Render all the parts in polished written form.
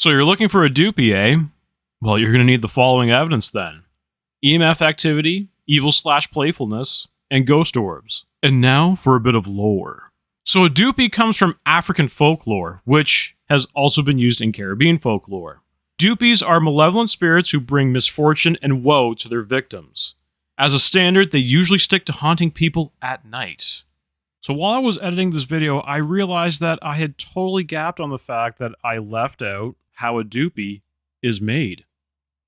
So you're looking for a Duppy, eh? Well, you're going to need the following evidence then. EMF activity, evil/playfulness, and ghost orbs. And now for a bit of lore. So a Duppy comes from African folklore, which has also been used in Caribbean folklore. Duppies are malevolent spirits who bring misfortune and woe to their victims. As a standard, they usually stick to haunting people at night. So while I was editing this video, I realized that I had totally gapped on the fact that I left out how a Duppy is made.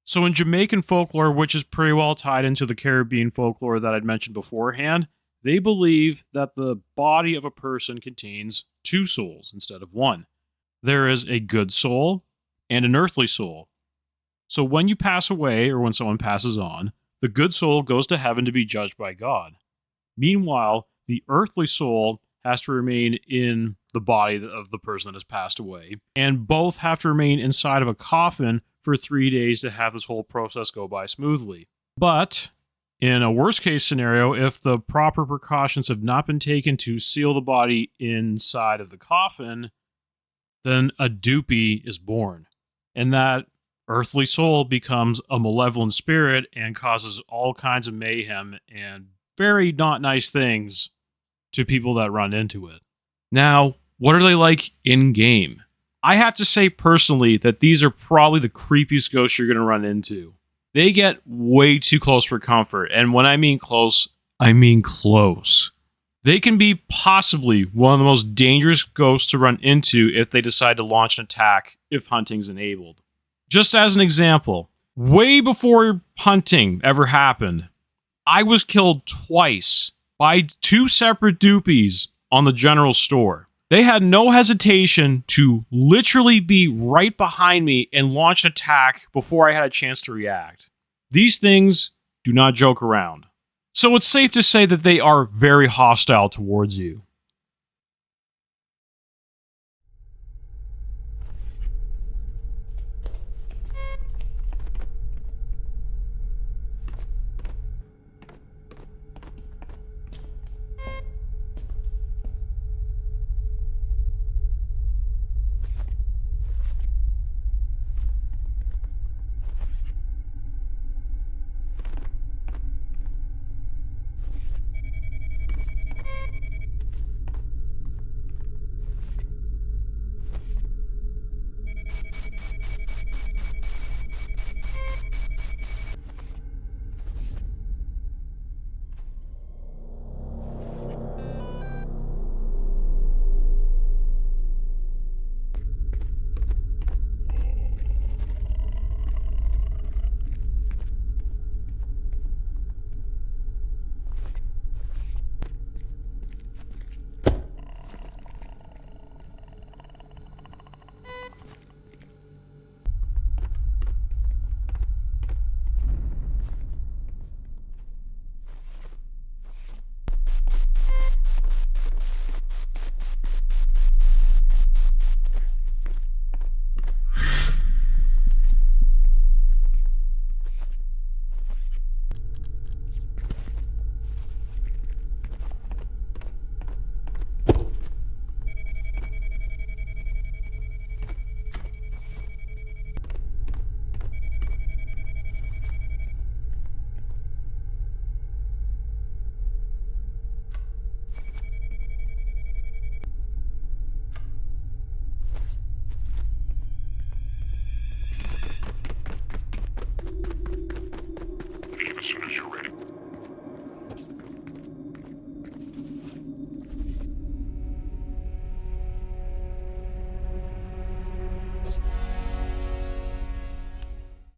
So in Jamaican folklore, which is pretty well tied into the Caribbean folklore that I'd mentioned beforehand, they believe that the body of a person contains two souls instead of one. There is a good soul and an earthly soul. So when you pass away, or when someone passes on, the good soul goes to heaven to be judged by God. Meanwhile, the earthly soul has to remain in the body of the person that has passed away, and both have to remain inside of a coffin for 3 days to have this whole process go by smoothly. But in a worst case scenario, if the proper precautions have not been taken to seal the body inside of the coffin, then a Duppy is born. And that earthly soul becomes a malevolent spirit and causes all kinds of mayhem and very not nice things to people that run into it. Now, what are they like in-game? I have to say personally that these are probably the creepiest ghosts you're going to run into. They get way too close for comfort, and when I mean close, I mean close. They can be possibly one of the most dangerous ghosts to run into if they decide to launch an attack if hunting's enabled. Just as an example, way before hunting ever happened, I was killed twice by two separate Duppies on the general store. They had no hesitation to literally be right behind me and launch an attack before I had a chance to react. These things do not joke around. So it's safe to say that they are very hostile towards you.